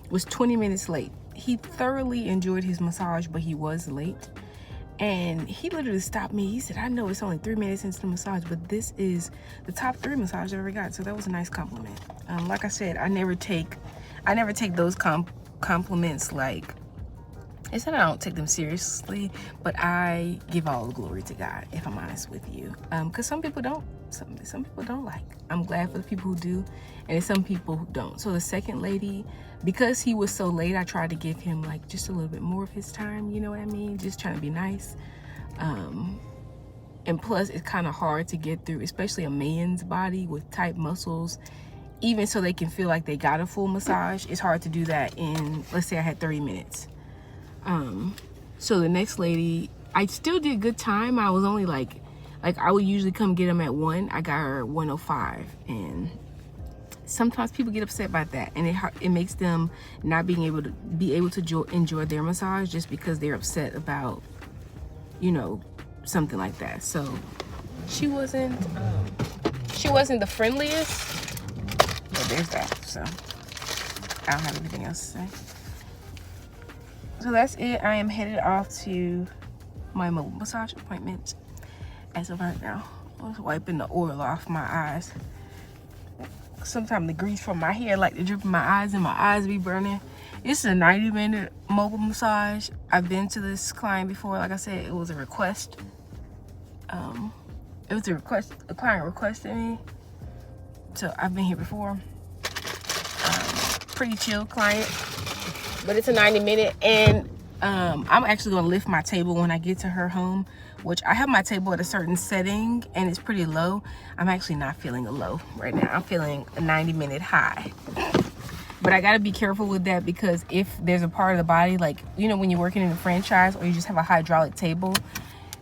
was 20 minutes late. He thoroughly enjoyed his massage, but he was late. And he literally stopped me. He said, I know it's only 3 minutes into the massage, but this is the top 3 massage I ever got. So that was a nice compliment. Like I said, I never take those compliments like, it's not that I don't take them seriously, but I give all the glory to God, if I'm honest with you. Because some people don't. Some people don't like. I'm glad for the people who do, and there's some people who don't. So the second lady, because he was so late, I tried to give him like just a little bit more of his time, you know what I mean? Just trying to be nice. And plus, it's kind of hard to get through, especially a man's body with tight muscles. Even so they can feel like they got a full massage, it's hard to do that in, let's say I had 30 minutes. So the next lady, I still did good time. I was only like I would usually come get them at 1. I got her at 1:05, and sometimes people get upset about that, and it makes them not being able to enjoy their massage just because they're upset about, you know, something like that. So she wasn't the friendliest, but there's that. So I don't have anything else to say. So that's it. I am headed off to my mobile massage appointment as of right now. I was wiping the oil off my eyes. Sometimes the grease from my hair like to drip in my eyes, and my eyes be burning. It's a 90-minute mobile massage. I've been to this client before. Like I said, it was a request. It was a request. A client requested me. So I've been here before. Pretty chill client. But it's a 90-minute, and I'm actually going to lift my table when I get to her home, which I have my table at a certain setting, and it's pretty low. I'm actually not feeling a low right now. I'm feeling a 90-minute high. But I got to be careful with that, because if there's a part of the body, like, you know, when you're working in a franchise or you just have a hydraulic table,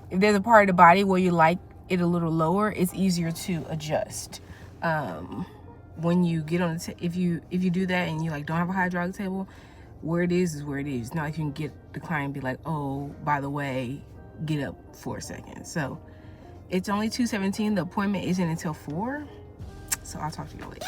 if there's a part of the body where you like it a little lower, it's easier to adjust. When you get on the if you do that and you like don't have a hydraulic table, where it is where it is. Not like you can get the client and be like, oh, by the way, get up for a second. So it's only 2:17. The appointment isn't until 4. So I'll talk to you later.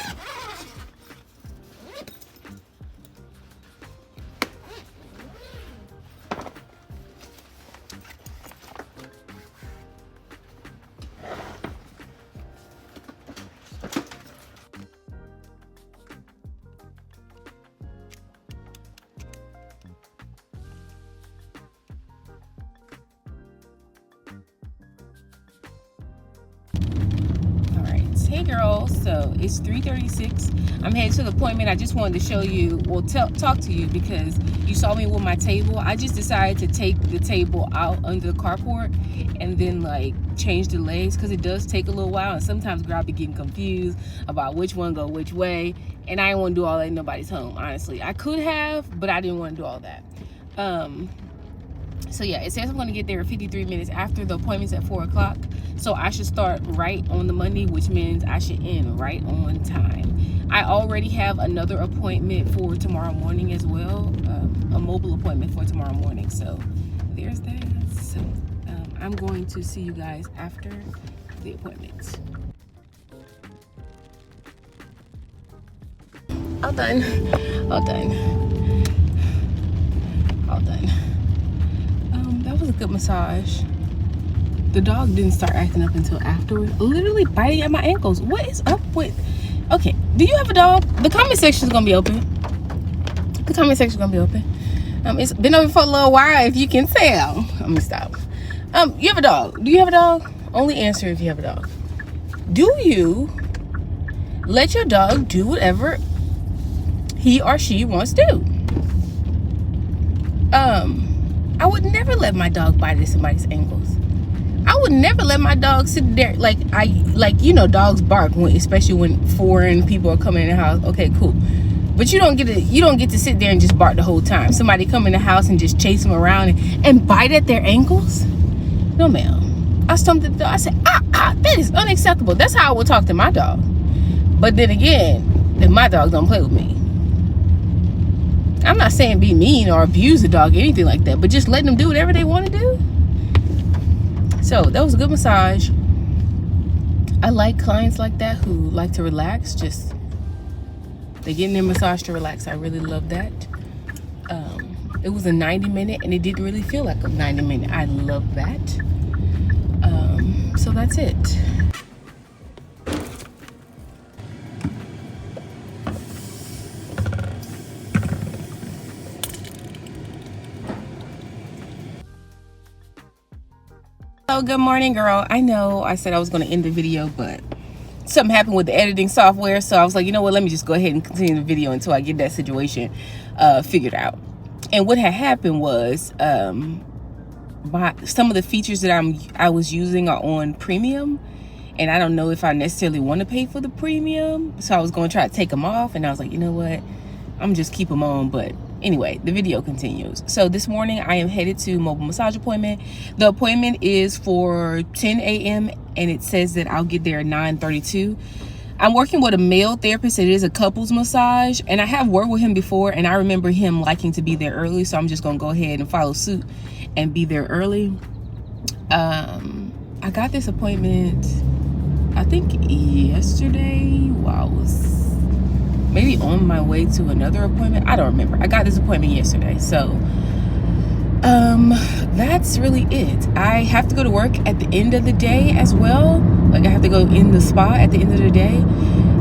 girl. So it's 3:36. I'm headed to the appointment. I just wanted to show you, well, talk to you, because you saw me with my table. I just decided to take the table out under the carport and then like change the legs, because it does take a little while, and sometimes girl, I be getting confused about which one go which way, and I didn't want to do all that in nobody's home. Honestly, I could have, but I didn't want to do all that. So yeah, it says I'm going to get there 53 minutes after. The appointment's at 4 o'clock. So I should start right on the Monday, which means I should end right on time. I already have another appointment for tomorrow morning as well. A mobile appointment for tomorrow morning. So there's that. So I'm going to see you guys after the appointment. All done. All done. All done. That was a good massage. The dog didn't start acting up until afterwards, literally biting at my ankles. What is up with, okay, do you have a dog? The comment section is gonna be open. The comment section is gonna be open. It's been open for a little while, if you can tell. Let me stop. You have a dog? Do you have a dog? Only answer if you have a dog. Do you let your dog do whatever he or she wants to do? I would never let my dog bite at somebody's ankles. I would never let my dog sit there like you know, dogs bark when, especially when foreign people are coming in the house. Okay, cool. But you don't get to sit there and just bark the whole time. Somebody come in the house and just chase them around and bite at their ankles? No, ma'am. I stumped the dog. I said, that is unacceptable. That's how I would talk to my dog. But then again, if my dog don't play with me. I'm not saying be mean or abuse the dog or anything like that, but just letting them do whatever they want to do. So that was a good massage. I like clients like that who like to relax. Just they get in their massage to relax. I really love that. It was a 90-minute and it didn't really feel like a 90-minute. I love that. So that's it. Oh, good morning, girl. I know I said I was going to end the video, but something happened with the editing software, so I was like, you know what, let me just go ahead and continue the video until I get that situation figured out. And what had happened was some of the features that I was using are on premium, and I don't know if I necessarily want to pay for the premium, so I was going to try to take them off, and I was like, you know what, I'm just keep them on. But anyway, the video continues. So this morning I am headed to mobile massage appointment. The appointment is for 10 a.m. and it says that I'll get there at 9:32. I'm working with a male therapist. It is a couples massage, and I have worked with him before, and I remember him liking to be there early, so I'm just gonna go ahead and follow suit and be there early. I got this appointment I think yesterday while I was maybe on my way to another appointment. I don't remember. I got this appointment yesterday. So that's really it. I have to go to work at the end of the day as well. Like I have to go in the spa at the end of the day.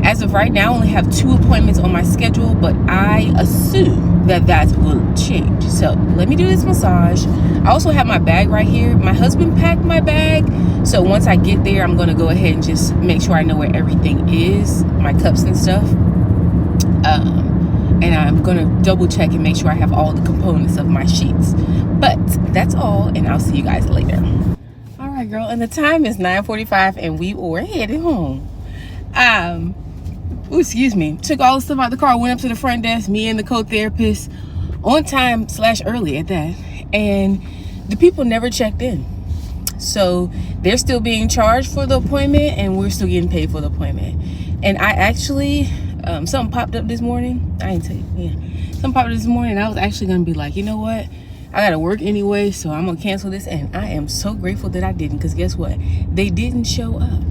As of right now, I only have 2 appointments on my schedule, but I assume that will change. So let me do this massage. I also have my bag right here. My husband packed my bag, so once I get there, I'm gonna go ahead and just make sure I know where everything is, my cups and stuff. And I'm gonna double check and make sure I have all the components of my sheets. But that's all, and I'll see you guys later. All right, girl, and the time is 9:45 and we were headed home. Excuse me, took all the stuff out the car, went up to the front desk, me and the co-therapist, on time / early at that, and the people never checked in. So they're still being charged for the appointment and we're still getting paid for the appointment. And I actually something popped up this morning. I didn't tell you. Yeah, something popped up this morning, and I was actually gonna be like, you know what, I gotta work anyway, so I'm gonna cancel this. And I am so grateful that I didn't, because guess what, they didn't show up.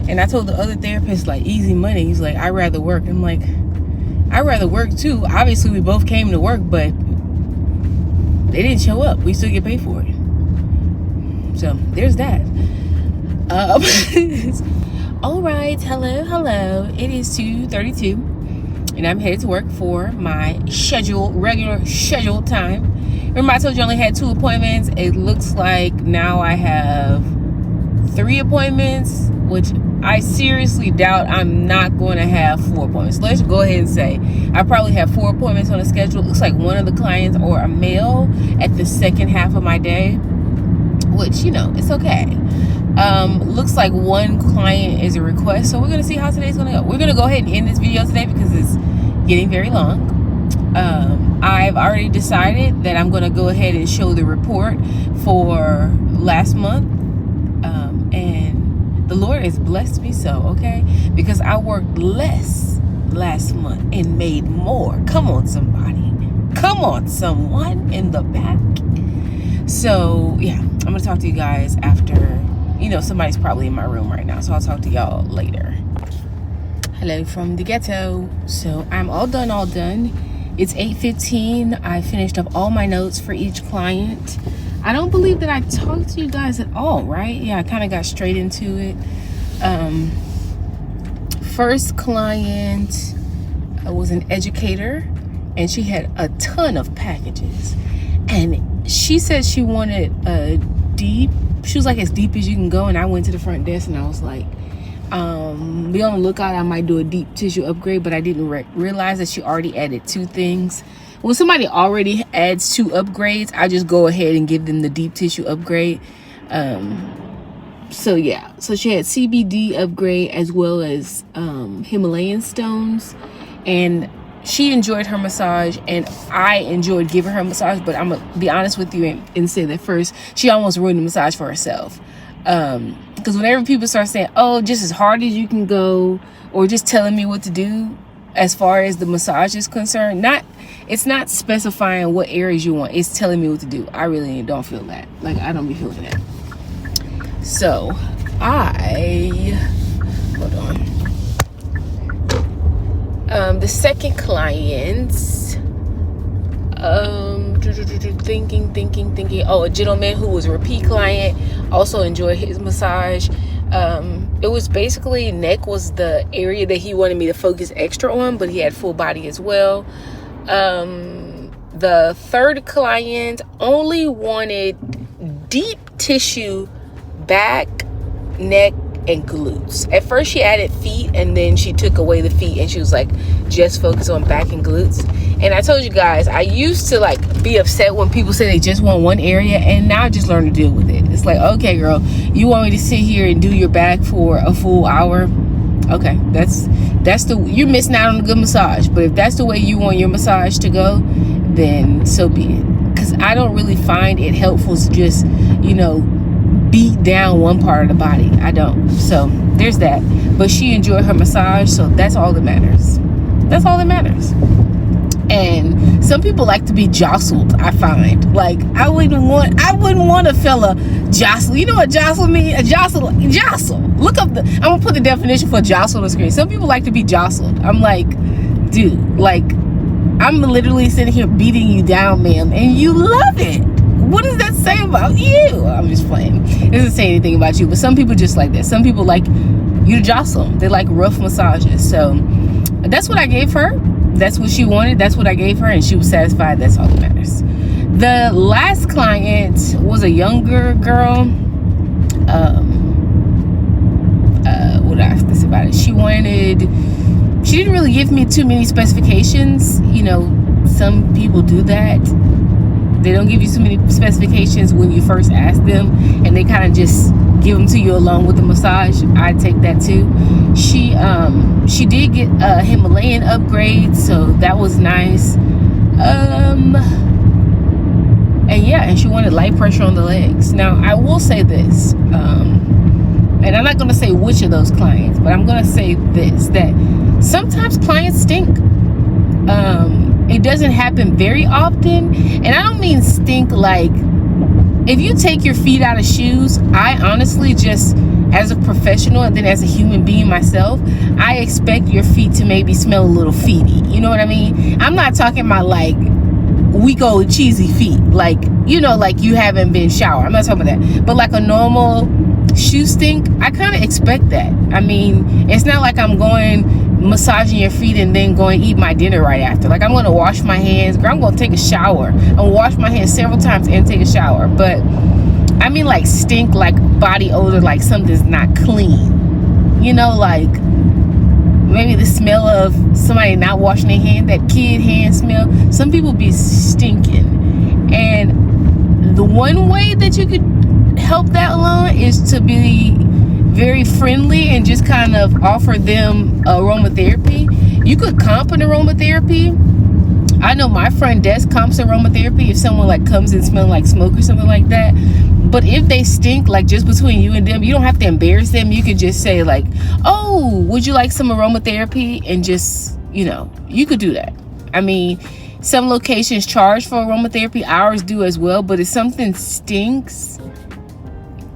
And I told the other therapist, like, easy money. He's like, I'd rather work. I'm like, I'd rather work too. Obviously we both came to work, but they didn't show up. We still get paid for it. So there's that. All right, hello. It is 2:32 and I'm headed to work for my regular scheduled time. Remember I told you I only had 2 appointments. It looks like now I have 3 appointments which I seriously doubt I'm not going to have 4 appointments. Let's go ahead and say I probably have 4 appointments on the schedule. It looks like one of the clients or a male at the second half of my day, which, you know, it's okay. Looks like one client is a request, so we're going to see how today's going to go. We're going to go ahead and end this video today because it's getting very long. I've already decided that I'm going to go ahead and show the report for last month, and the Lord has blessed me so, okay, because I worked less last month and made more. Come on, somebody. Come on, someone in the back. So yeah, I'm going to talk to you guys after. You know, somebody's probably in my room right now, so I'll talk to y'all later. Hello from the ghetto. So I'm all done. It's 8:15. I finished up all my notes for each client. I don't believe that I talked to you guys at all, right? Yeah, I kind of got straight into it. First client was an educator, and she had a ton of packages. And she said she wanted a deep, she was like, as deep as you can go. And I went to the front desk and I was like, be on the lookout, I might do a deep tissue upgrade, but I didn't realize that she already added 2 things. When somebody already adds 2 upgrades, I just go ahead and give them the deep tissue upgrade. So yeah, so she had CBD upgrade as well as Himalayan stones, and she enjoyed her massage and I enjoyed giving her a massage. But I'm gonna be honest with you and say that first, she almost ruined the massage for herself. Because whenever people start saying, oh, just as hard as you can go, or just telling me what to do as far as the massage is concerned, it's not specifying what areas you want, it's telling me what to do. I really don't feel that. Like, I don't be feeling that. So hold on. The second client, thinking. Oh, a gentleman who was a repeat client, also enjoyed his massage. It was basically neck was the area that he wanted me to focus extra on, but he had full body as well. The third client only wanted deep tissue back, neck, and glutes. At first she added feet, and then she took away the feet and she was like, just focus on back and glutes. And I told you guys, I used to like be upset when people say they just want one area, and now I just learned to deal with it. It's like, okay girl, you want me to sit here and do your back for a full hour? Okay, you're missing out on a good massage. But if that's the way you want your massage to go, then so be it. Because I don't really find it helpful to just, you know, beat down one part of the body. I don't. So there's that. But she enjoyed her massage, so that's all that matters. That's all that matters. And some people like to be jostled, I find. Like, I wouldn't want a fella jostle. You know what jostle means? A jostle. Look up I'm gonna put the definition for jostle on the screen. Some people like to be jostled. I'm like, dude, like, I'm literally sitting here beating you down, ma'am, and you love it. What does that say about you? I'm just playing. It doesn't say anything about you, but some people just like that. Some people like you to jostle them. They like rough massages. So that's what I gave her. That's what she wanted. That's what I gave her, and she was satisfied. That's all that matters. The last client was a younger girl. What did I have to say about it? She didn't really give me too many specifications. You know, some people do that. They don't give you so many specifications when you first ask them, and they kind of just give them to you along with the massage. I take that too. She did get a Himalayan upgrade, so that was nice. And yeah, and she wanted light pressure on the legs. Now I will say this, and I'm not going to say which of those clients, but I'm going to say this, that sometimes clients stink. It doesn't happen very often, and I don't mean stink like if you take your feet out of shoes. I honestly, just as a professional and then as a human being myself, I expect your feet to maybe smell a little feety. You know what I mean? I'm not talking about like week old cheesy feet, like, you know, like you haven't been showered. I'm not talking about that, but like a normal shoe stink, I kind of expect that. I mean, it's not like I'm going massaging your feet and then going to eat my dinner right after. Like, I'm going to wash my hands, or I'm going to take a shower. I'm going to wash my hands several times and take a shower. But I mean like stink, like body odor, like something's not clean. You know, like maybe the smell of somebody not washing their hand, that kid hand smell. Some people be stinking. And the one way that you could help that alone is to be very friendly and just kind of offer them aromatherapy. You could comp an aromatherapy. I know my friend Des comps aromatherapy if someone like comes and smelling like smoke or something like that. But if they stink, like just between you and them, you don't have to embarrass them. You could just say like, oh, would you like some aromatherapy? And just, you know, you could do that. I mean, some locations charge for aromatherapy. Ours do as well. But if something stinks,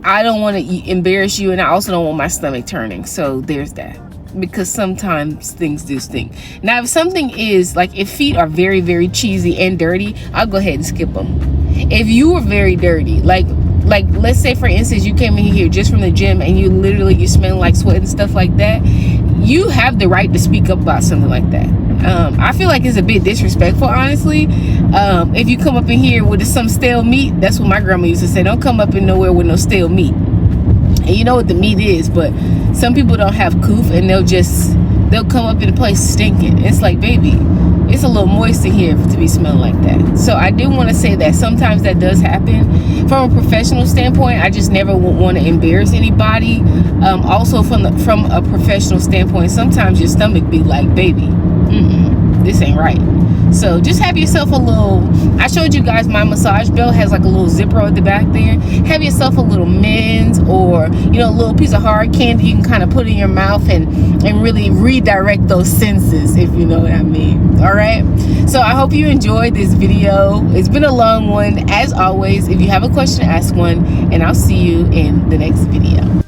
I don't want to embarrass you, and I also don't want my stomach turning. So there's that. Because sometimes things do stink. Now, if something is like, if feet are very, very cheesy and dirty, I'll go ahead and skip them. If you were very dirty, like let's say for instance you came in here just from the gym and you're smelling like sweat and stuff like that, you have the right to speak up about something like that. I feel like it's a bit disrespectful, honestly. If you come up in here with some stale meat, that's what my grandma used to say, don't come up in nowhere with no stale meat. And you know what the meat is, but some people don't have coof and they'll come up in a place stinking. It's like, baby, it's a little moist in here to be smelling like that. So I did want to say that sometimes that does happen. From a professional standpoint, I just never want to embarrass anybody. Also from a professional standpoint, sometimes your stomach be like, baby, this ain't right. So just have yourself a little, I showed you guys my massage belt has like a little zipper at the back there. Have yourself a little mint or, you know, a little piece of hard candy you can kind of put in your mouth and really redirect those senses, if you know what I mean. All right. So I hope you enjoyed this video. It's been a long one. As always, if you have a question, ask one, and I'll see you in the next video.